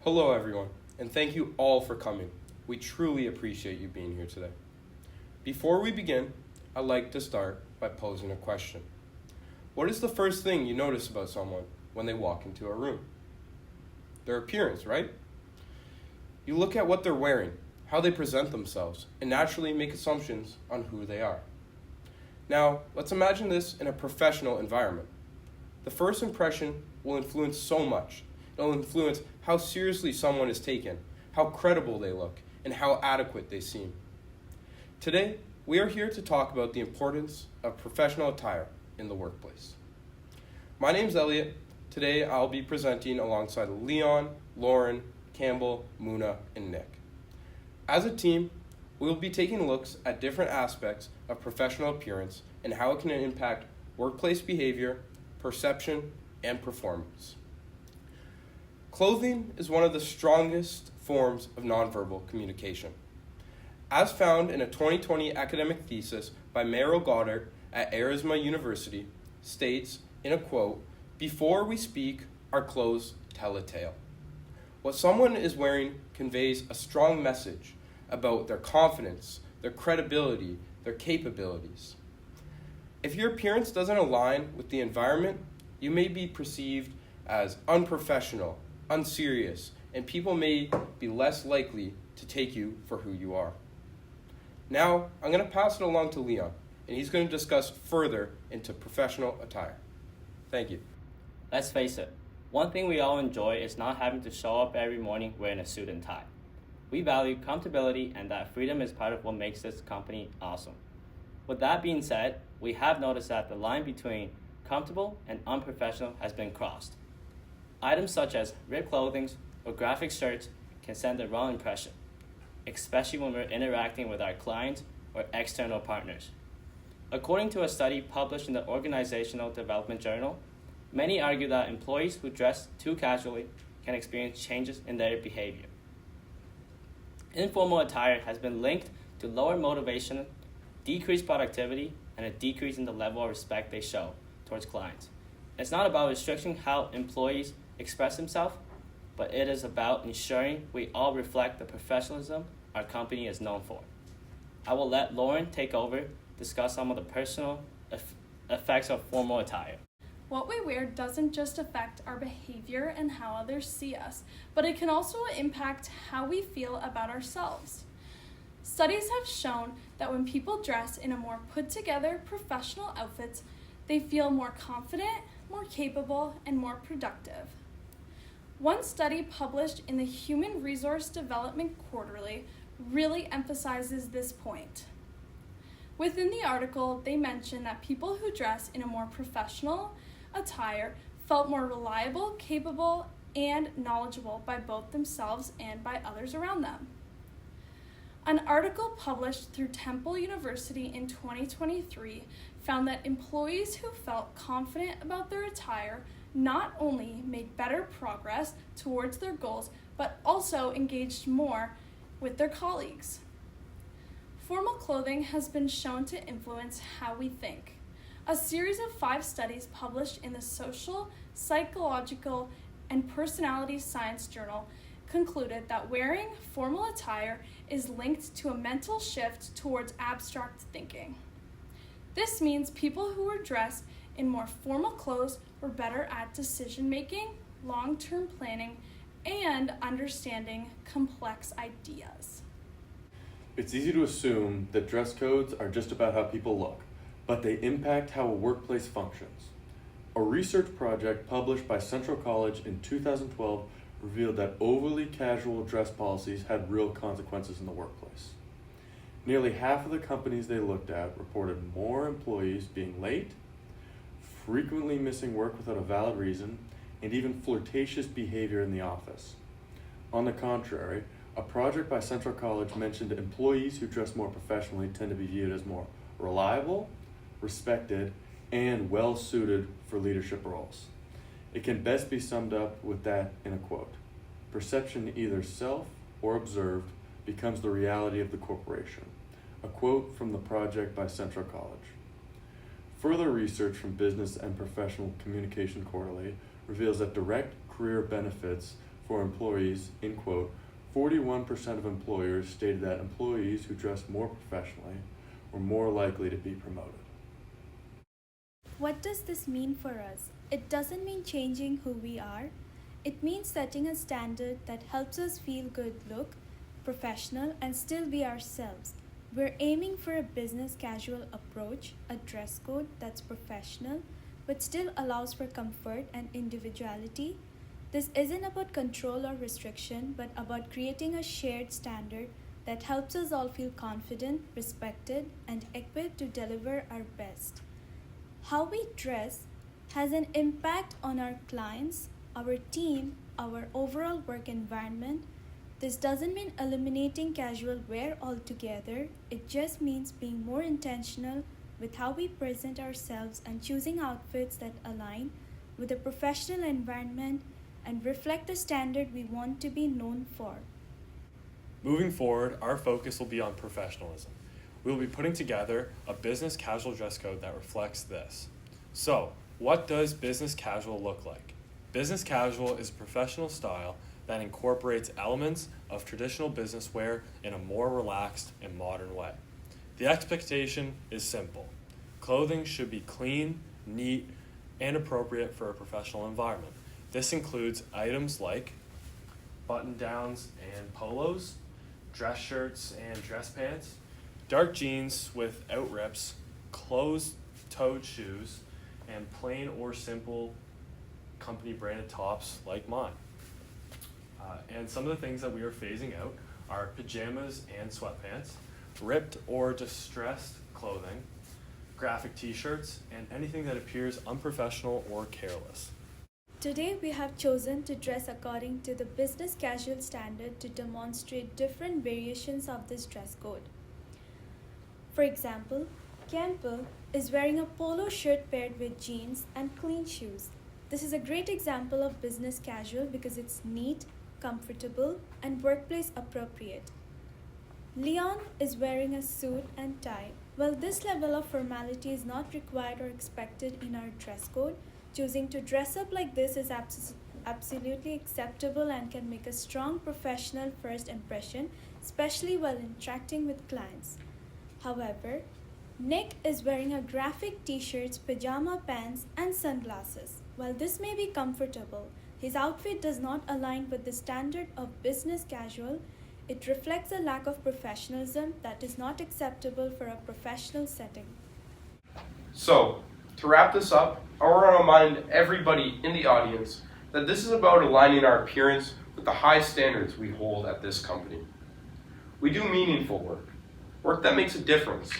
Hello, everyone, and thank you all for coming. We truly appreciate you being here today. Before we begin, I'd like to start by posing a question. What is the first thing you notice about someone when they walk into a room? Their appearance, right? You look at what they're wearing, how they present themselves, and naturally make assumptions on who they are. Now, let's imagine this in a professional environment. The first impression will influence so much. It'll influence how seriously someone is taken, how credible they look, and how adequate they seem. Today, we are here to talk about the importance of professional attire in the workplace. My name's Elliot. Today, I'll be presenting alongside Leon, Lauren, Campbell, Muna, and Nick. As a team, we will be taking looks at different aspects of professional appearance and how it can impact workplace behavior, perception, and performance. Clothing is one of the strongest forms of nonverbal communication. As found in a 2020 academic thesis by Meryl Goddard at Arizona University, states in a quote, "Before we speak, our clothes tell a tale." What someone is wearing conveys a strong message about their confidence, their credibility, their capabilities. If your appearance doesn't align with the environment, you may be perceived as unprofessional, unserious, and people may be less likely to take you for who you are. Now, I'm going to pass it along to Leon, and he's going to discuss further into professional attire. Thank you. Let's face it, one thing we all enjoy is not having to show up every morning wearing a suit and tie. We value comfortability, and that freedom is part of what makes this company awesome. With that being said, we have noticed that the line between comfortable and unprofessional has been crossed. Items such as ripped clothing or graphic shirts can send the wrong impression, especially when we're interacting with our clients or external partners. According to a study published in the Organizational Development Journal, many argue that employees who dress too casually can experience changes in their behavior. Informal attire has been linked to lower motivation, decreased productivity, and a decrease in the level of respect they show towards clients. It's not about restricting how employees express themselves, but it is about ensuring we all reflect the professionalism our company is known for. I will let Lauren take over, discuss some of the personal effects of formal attire. What we wear doesn't just affect our behavior and how others see us, but it can also impact how we feel about ourselves. Studies have shown that when people dress in a more put-together professional outfits, they feel more confident, more capable, and more productive. One study published in the Human Resource Development Quarterly really emphasizes this point. Within the article, they mention that people who dress in a more professional attire felt more reliable, capable, and knowledgeable by both themselves and by others around them. An article published through Temple University in 2023 found that employees who felt confident about their attire not only made better progress towards their goals, but also engaged more with their colleagues. Formal clothing has been shown to influence how we think. A series of 5 studies published in the Social, Psychological, and Personality Science Journal concluded that wearing formal attire is linked to a mental shift towards abstract thinking. This means people who were dressed in more formal clothes were better at decision-making, long-term planning, and understanding complex ideas. It's easy to assume that dress codes are just about how people look, but they impact how a workplace functions. A research project published by Central College in 2012 revealed that overly casual dress policies had real consequences in the workplace. Nearly half of the companies they looked at reported more employees being late, frequently missing work without a valid reason, and even flirtatious behavior in the office. On the contrary, a project by Central College mentioned that employees who dress more professionally tend to be viewed as more reliable, respected, and well-suited for leadership roles. It can best be summed up with that in a quote: "Perception, either self or observed, becomes the reality of the corporation." A quote from the project by Central College. Further research from Business and Professional Communication Quarterly reveals that direct career benefits for employees, in quote, 41% of employers stated that employees who dressed more professionally were more likely to be promoted. What does this mean for us? It doesn't mean changing who we are. It means setting a standard that helps us feel good, look professional, and still be ourselves. We're aiming for a business casual approach, a dress code that's professional but still allows for comfort and individuality. This isn't about control or restriction, but about creating a shared standard that helps us all feel confident, respected, and equipped to deliver our best. How we dress has an impact on our clients, our team, our overall work environment. This doesn't mean eliminating casual wear altogether, it just means being more intentional with how we present ourselves and choosing outfits that align with a professional environment and reflect the standard we want to be known for. Moving forward, our focus will be on professionalism. We will be putting together a business casual dress code that reflects this. So, what does business casual look like? Business casual is a professional style that incorporates elements of traditional business wear in a more relaxed and modern way. The expectation is simple. Clothing should be clean, neat, and appropriate for a professional environment. This includes items like button-downs and polos, dress shirts and dress pants, dark jeans without rips, closed-toed shoes, and plain or simple company branded tops like mine. And some of the things that we are phasing out are pajamas and sweatpants, ripped or distressed clothing, graphic t-shirts, and anything that appears unprofessional or careless. Today, we have chosen to dress according to the business casual standard to demonstrate different variations of this dress code. For example, Campbell is wearing a polo shirt paired with jeans and clean shoes. This is a great example of business casual because it's neat, comfortable, and workplace appropriate. Leon is wearing a suit and tie. While this level of formality is not required or expected in our dress code, choosing to dress up like this is absolutely acceptable and can make a strong professional first impression, especially while interacting with clients. However, Nick is wearing a graphic t-shirts, pajama pants, and sunglasses. While this may be comfortable, his outfit does not align with the standard of business casual. It reflects a lack of professionalism that is not acceptable for a professional setting. So, to wrap this up, I want to remind everybody in the audience that this is about aligning our appearance with the high standards we hold at this company. We do meaningful work, work that makes a difference,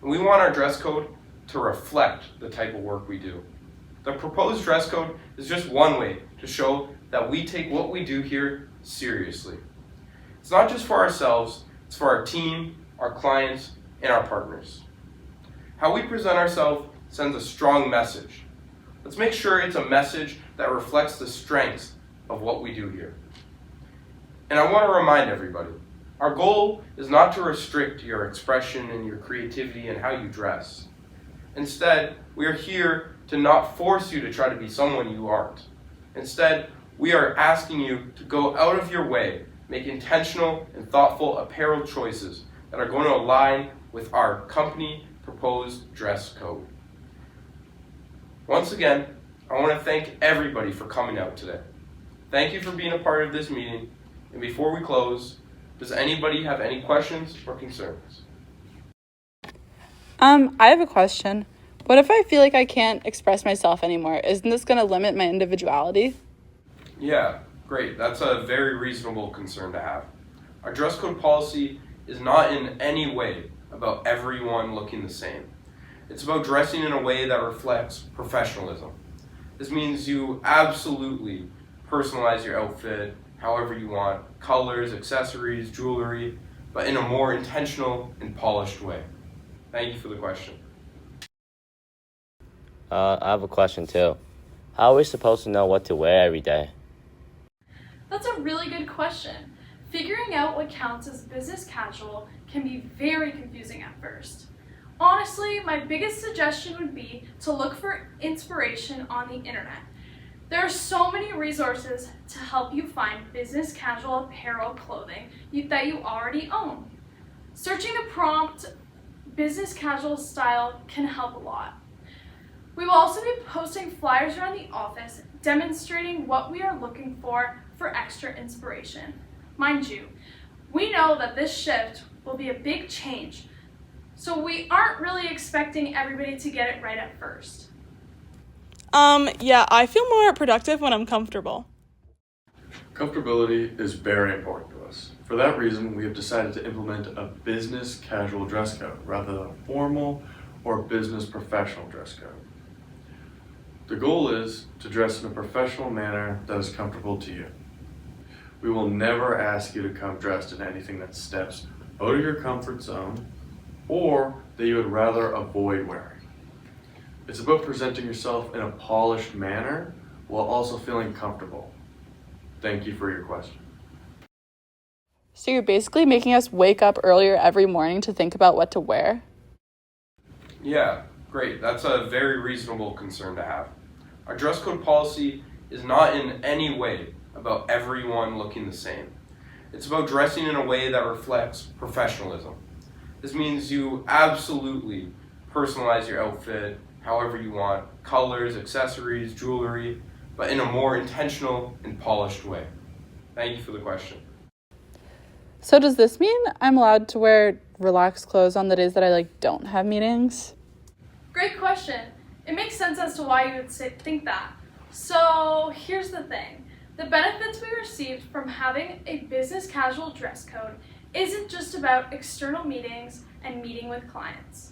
and we want our dress code to reflect the type of work we do. The proposed dress code is just one way to show that we take what we do here seriously. It's not just for ourselves, it's for our team, our clients, and our partners. How we present ourselves sends a strong message. Let's make sure it's a message that reflects the strengths of what we do here. And I want to remind everybody, our goal is not to restrict your expression and your creativity and how you dress. Instead, we are here to not force you to try to be someone you aren't. Instead, we are asking you to go out of your way, make intentional and thoughtful apparel choices that are going to align with our company proposed dress code. Once again, I want to thank everybody for coming out today. Thank you for being a part of this meeting. And before we close, does anybody have any questions or concerns? I have a question. What if I feel like I can't express myself anymore? Isn't this going to limit my individuality? Yeah, great. That's a very reasonable concern to have. Our dress code policy is not in any way about everyone looking the same. It's about dressing in a way that reflects professionalism. This means you absolutely personalize your outfit however you want, colors, accessories, jewelry, but in a more intentional and polished way. Thank you for the question. I have a question too. How are we supposed to know what to wear every day? That's a really good question. Figuring out what counts as business casual can be very confusing at first. Honestly, my biggest suggestion would be to look for inspiration on the internet. There are so many resources to help you find business casual apparel clothing that you already own. Searching the prompt business casual style can help a lot. We will also be posting flyers around the office demonstrating what we are looking for extra inspiration. Mind you, we know that this shift will be a big change, so we aren't really expecting everybody to get it right at first. Yeah, I feel more productive when I'm comfortable. Comfortability is very important to us. For that reason, we have decided to implement a business casual dress code rather than a formal or business professional dress code. The goal is to dress in a professional manner that is comfortable to you. We will never ask you to come dressed in anything that steps out of your comfort zone or that you would rather avoid wearing. It's about presenting yourself in a polished manner while also feeling comfortable. Thank you for your question. So you're basically making us wake up earlier every morning to think about what to wear? Yeah, great. That's a very reasonable concern to have. Our dress code policy is not in any way about everyone looking the same. It's about dressing in a way that reflects professionalism. This means you absolutely personalize your outfit however you want, colors, accessories, jewelry, but in a more intentional and polished way. Thank you for the question. So does this mean I'm allowed to wear relaxed clothes on the days that I don't have meetings? Great question. It makes sense as to why you would think that. So here's the thing. The benefits we received from having a business casual dress code isn't just about external meetings and meeting with clients.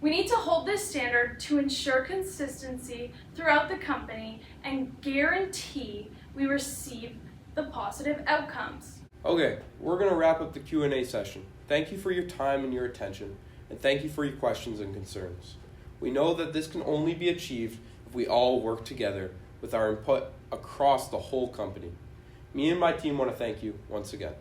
We need to hold this standard to ensure consistency throughout the company and guarantee we receive the positive outcomes. Okay, we're going to wrap up the Q&A session. Thank you for your time and your attention, and thank you for your questions and concerns. We know that this can only be achieved if we all work together with our input across the whole company. Me and my team want to thank you once again.